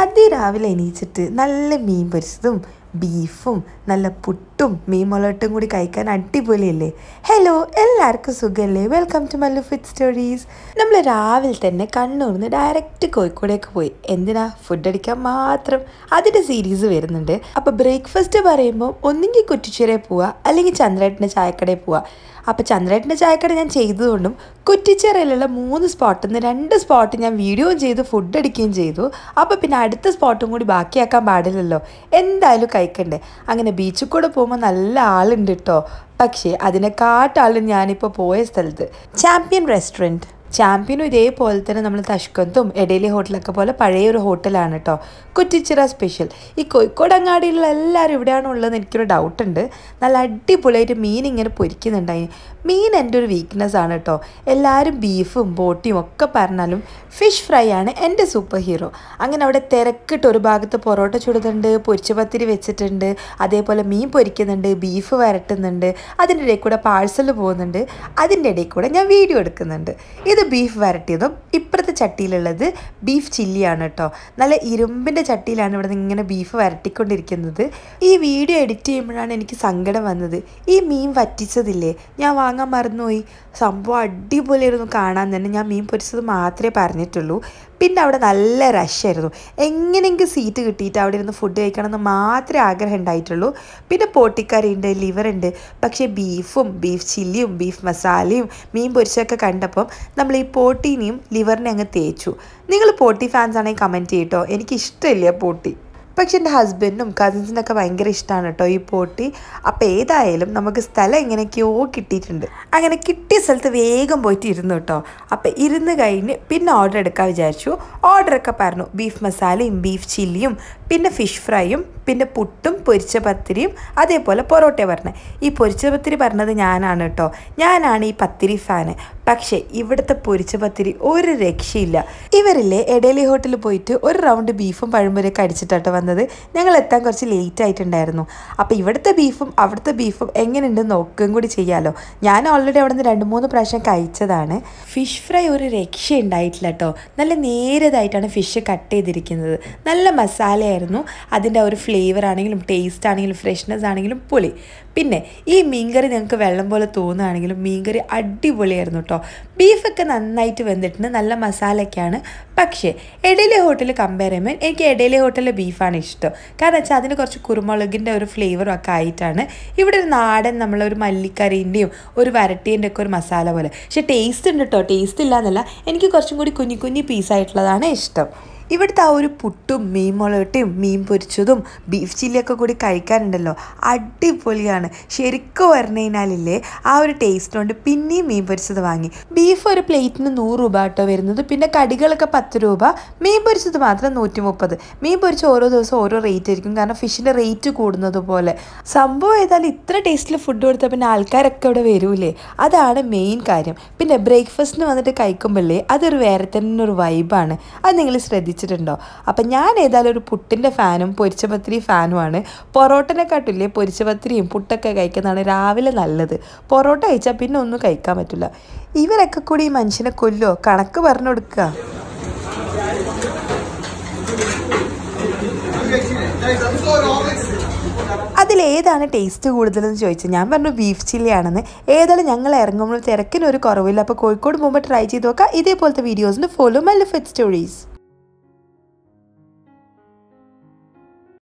അതിരാവിലെ എണീച്ചിട്ട് നല്ല മീൻ പൊരിച്ചതും ബീഫും നല്ല പുട്ടും മീൻ മുളകട്ടും കൂടി കഴിക്കാൻ അടിപൊളിയല്ലേ. ഹലോ, എല്ലാവർക്കും സുഖമല്ലേ? Welcome to Mallu food stories. നമ്മൾ രാവിലെ തന്നെ കണ്ണൂർന്ന് ഡയറക്റ്റ് കോഴിക്കോടേക്ക് പോയി. എന്തിനാ? ഫുഡ് അടിക്കാൻ മാത്രം. അതിൻ്റെ സീരീസ് വരുന്നുണ്ട്. അപ്പോൾ ബ്രേക്ക്ഫാസ്റ്റ് പറയുമ്പോൾ ഒന്നെങ്കിൽ കുറ്റിച്ചിറയിൽ പോവുക, അല്ലെങ്കിൽ ചന്ദ്രേട്ടൻ്റെ ചായക്കടയിൽ പോവുക. അപ്പോൾ ചന്ദ്രേട്ടൻ്റെ ചായക്കട ഞാൻ ചെയ്തതുകൊണ്ടും കുറ്റിച്ചിറയിലുള്ള 3 സ്പോട്ടിൽ നിന്ന് 2 സ്പോട്ട് ഞാൻ വീഡിയോയും ചെയ്തു, ഫുഡ് അടിക്കുകയും ചെയ്തു. അപ്പോൾ പിന്നെ അടുത്ത സ്പോട്ടും കൂടി ബാക്കിയാക്കാൻ പാടില്ലല്ലോ, എന്തായാലും കഴിക്കണ്ടേ. അങ്ങനെ ബീച്ചിൽ കൂടെ പോകുമ്പോൾ നല്ല ആളുണ്ട് കേട്ടോ. പക്ഷേ അതിനെക്കാട്ടാളും ഞാനിപ്പോൾ പോയ സ്ഥലത്ത് ചാമ്പ്യൻ റെസ്റ്റോറൻറ്റ്. ചാമ്പ്യനും ഇതേപോലെ തന്നെ നമ്മൾ തഷ്കന്തും എടേലി ഹോട്ടലൊക്കെ പോലെ പഴയൊരു ഹോട്ടലാണ് കേട്ടോ. കുറ്റിച്ചിറ സ്പെഷ്യൽ. ഈ കോഴിക്കോട് അങ്ങാടിയിലുള്ള എല്ലാവരും ഇവിടെയാണോ ഉള്ളതെന്ന് എനിക്കൊരു ഡൗട്ടുണ്ട്. നല്ല അടിപൊളിയായിട്ട് മീൻ ഇങ്ങനെ പൊരിക്കുന്നുണ്ടായി. മീൻ എൻ്റെ ഒരു വീക്ക്നെസ് ആണ് കേട്ടോ. എല്ലാവരും ബീഫും ബോട്ടിയും ഒക്കെ പറഞ്ഞാലും ഫിഷ് ഫ്രൈ ആണ് എൻ്റെ സൂപ്പർ ഹീറോ. അങ്ങനെ അവിടെ തിരക്കിട്ട് ഒരു ഭാഗത്ത് പൊറോട്ട ചുടുന്നുണ്ട്, പൊരിച്ച പത്തിരി വെച്ചിട്ടുണ്ട്, അതേപോലെ മീൻ പൊരിക്കുന്നുണ്ട്, ബീഫ് വരട്ടുന്നുണ്ട്, അതിൻ്റെ ഇടയിൽ കൂടെ പാഴ്സൽ പോകുന്നുണ്ട്, അതിൻ്റെ ഇടയിൽ കൂടെ ഞാൻ വീഡിയോ എടുക്കുന്നുണ്ട്. ഇത് ബീഫ് വരട്ടിയതും ഇപ്പുറത്തെ ചട്ടിയിലുള്ളത് ബീഫ് ചില്ലിയാണ് കേട്ടോ. നല്ല ഇരുമ്പിൻ്റെ ചട്ടിയിലാണ് ഇവിടെ നിന്ന് ഇങ്ങനെ ബീഫ് വരട്ടിക്കൊണ്ടിരിക്കുന്നത്. ഈ വീഡിയോ എഡിറ്റ് ചെയ്യുമ്പോഴാണ് എനിക്ക് സങ്കടം വന്നത്. ഈ മീൻ വറ്റിച്ചതില്ലേ, ഞാൻ വാങ്ങാൻ മറന്നുപോയി. സംഭവം അടിപൊളിയായിരുന്നു കാണാൻ തന്നെ. ഞാൻ മീൻ പൊരിച്ചത് മാത്രമേ പറഞ്ഞിട്ടുള്ളൂ. പിന്നെ അവിടെ നല്ല റഷായിരുന്നു. എങ്ങനെയെങ്കിലും സീറ്റ് കിട്ടിയിട്ട് അവിടെ ഇരുന്ന് ഫുഡ് കഴിക്കണമെന്ന് മാത്രമേ ആഗ്രഹം ഉണ്ടായിട്ടുള്ളൂ. പിന്നെ പോട്ടിക്കറിയുണ്ട്, ലിവറുണ്ട്. പക്ഷേ ബീഫും ബീഫ് ചില്ലിയും ബീഫ് മസാലയും മീൻ പൊരിച്ചൊക്കെ കണ്ടപ്പം നമ്മൾ ഈ പോട്ടീനെയും ലിവറിനെ അങ്ങ് തേച്ചു. നിങ്ങൾ പോട്ടി ഫാൻസ് ആണെങ്കിൽ കമൻറ്റ് ചെയ്യട്ടോ. എനിക്കിഷ്ടമില്ല പോട്ടി. പക്ഷെ എൻ്റെ ഹസ്ബൻഡിനും കസിൻസിനൊക്കെ ഭയങ്കര ഇഷ്ടമാണ് കേട്ടോ ഈ പോട്ടി. അപ്പോൾ ഏതായാലും നമുക്ക് സ്ഥലം എങ്ങനെയൊക്കെയോ കിട്ടിയിട്ടുണ്ട്. അങ്ങനെ കിട്ടിയ സ്ഥലത്ത് വേഗം പോയിട്ട് ഇരുന്നു കേട്ടോ. അപ്പോൾ ഇരുന്ന് കഴിഞ്ഞ് പിന്നെ ഓർഡർ എടുക്കാൻ വിചാരിച്ചു. ഓർഡറൊക്കെ പറഞ്ഞു. ബീഫ് മസാലയും ബീഫ് ചില്ലിയും പിന്നെ ഫിഷ് ഫ്രൈയും പിന്നെ പുട്ടും പൊരിച്ച പത്തിരിയും അതേപോലെ പൊറോട്ട പറഞ്ഞത്. ഈ പൊരിച്ച പത്തിരി പറഞ്ഞത് ഞാനാണ് കേട്ടോ. ഞാനാണ് ഈ പത്തിരി ഫാന്. പക്ഷേ ഇവിടുത്തെ പൊരിച്ച പത്തിരി ഒരു രക്ഷയില്ല. ഇവരില്ലേ എടേലി ഹോട്ടലിൽ പോയിട്ട് ഒരു റൗണ്ട് ബീഫും പഴംപൊരിയൊക്കെ അടിച്ചിട്ടാട്ടോ വന്നത്. ഞങ്ങൾ എത്താൻ കുറച്ച് ലേറ്റ് ആയിട്ടുണ്ടായിരുന്നു. അപ്പോൾ ഇവിടുത്തെ ബീഫും അവിടുത്തെ ബീഫും എങ്ങനെയുണ്ടെന്ന് നോക്കുകയും കൂടി ചെയ്യാമല്ലോ. ഞാൻ ഓൾറെഡി അവിടെ നിന്ന് 2-3 പ്രാവശ്യം കഴിച്ചതാണ്. ഫിഷ് ഫ്രൈ ഒരു രക്ഷ ഉണ്ടായിട്ടില്ല കേട്ടോ. നല്ല നേരതായിട്ടാണ് ഫിഷ് കട്ട് ചെയ്തിരിക്കുന്നത്. നല്ല മസാലയായിരുന്നു. അതിൻ്റെ ഒരു ഫ്ലേവർ ആണെങ്കിലും ടേസ്റ്റ് ആണെങ്കിലും ഫ്രഷ്നെസ് ആണെങ്കിലും പൊളി. പിന്നെ ഈ മീൻകറി നിങ്ങൾക്ക് വെള്ളം പോലെ തോന്നുകയാണെങ്കിലും മീൻകറി അടിപൊളിയായിരുന്നു കേട്ടോ. ബീഫൊക്കെ നന്നായിട്ട് വെന്തിട്ടുണ്ട്, നല്ല മസാലയൊക്കെയാണ്. പക്ഷേ എടേലി ഹോട്ടൽ കമ്പയർ ചെയ്യുമ്പോൾ എനിക്ക് എടേലി ഹോട്ടലിലെ ബീഫാണ് ഇഷ്ടം. കാരണം വെച്ചാൽ അതിന് കുറച്ച് കുരുമുളകിൻ്റെ ഒരു ഫ്ലേവറും ഒക്കെ ആയിട്ടാണ്. ഇവിടെ ഒരു നാടൻ നമ്മളൊരു മല്ലിക്കറീൻ്റെയും ഒരു വരട്ടീൻ്റെ ഒക്കെ ഒരു മസാല പോലെ. പക്ഷേ ടേസ്റ്റ് ഉണ്ട് കേട്ടോ. ടേസ്റ്റ് ഇല്ല എന്നല്ല, എനിക്ക് കുറച്ചും കൂടി കുഞ്ഞി കുഞ്ഞി പീസായിട്ടുള്ളതാണ് ഇഷ്ടം. ഇവിടുത്തെ ആ ഒരു പുട്ടും മീൻ മുളകട്ടയും മീൻ പൊരിച്ചതും ബീഫ് ചില്ലിയൊക്കെ കൂടി കഴിക്കാനുണ്ടല്ലോ, അടിപൊളിയാണ്. ശരിക്കും പറഞ്ഞു കഴിഞ്ഞാലില്ലേ ആ ഒരു ടേസ്റ്റ് കൊണ്ട് പിന്നെയും മീൻ പൊരിച്ചത് വാങ്ങി. ബീഫ് ഒരു പ്ലേറ്റിന് 100 രൂപ കേട്ടോ വരുന്നത്. പിന്നെ കടികളൊക്കെ 10 രൂപ, മീൻ പൊരിച്ചത് മാത്രം 130. മീൻ പൊരിച്ച് ഓരോ ദിവസം ഓരോ റേറ്റ് ആയിരിക്കും, കാരണം ഫിഷിൻ്റെ റേറ്റ് കൂടുന്നത് പോലെ. സംഭവം ഏതായാലും ഇത്ര ടേസ്റ്റിൽ ഫുഡ് കൊടുത്താൽ പിന്നെ ആൾക്കാരൊക്കെ ഇവിടെ വരൂലേ, അതാണ് മെയിൻ കാര്യം. പിന്നെ ബ്രേക്ക്ഫാസ്റ്റിന് വന്നിട്ട് കഴിക്കുമ്പോഴേ അതൊരു വേറെ തന്നെ ഒരു വൈബാണ്. അത് നിങ്ങൾ ശ്രദ്ധിച്ചു ോ. അപ്പം ഞാൻ ഏതായാലും ഒരു പുട്ടിൻ്റെ ഫാനും പൊരിച്ച പത്തിരി ഫാനുമാണ്. പൊറോട്ടനെക്കാട്ടില്ലേ പൊരിച്ച പത്തിരിയും പുട്ടൊക്കെ കഴിക്കുന്നതാണ് രാവിലെ നല്ലത്. പൊറോട്ട കഴിച്ചാൽ പിന്നെ ഒന്നും കഴിക്കാൻ പറ്റില്ല. ഇവരൊക്കെ കൂടി ഈ മനുഷ്യനെ കൊല്ലോ, കണക്ക് പറഞ്ഞു കൊടുക്കുക. അതിലേതാണ് ടേസ്റ്റ് കൂടുതലെന്ന് ചോദിച്ചാൽ ഞാൻ പറഞ്ഞു ബീഫ് ചില്ലിയാണെന്ന്. ഏതായാലും ഞങ്ങൾ ഇറങ്ങുമ്പോൾ തിരക്കിനൊരു കുറവില്ല. അപ്പോൾ കോഴിക്കോട് പോകുമ്പോൾ ട്രൈ ചെയ്ത് നോക്കാം. ഇതേപോലത്തെ വീഡിയോസിന് ഫോളോ മല്ലു ഫുഡ് സ്റ്റോറീസ്.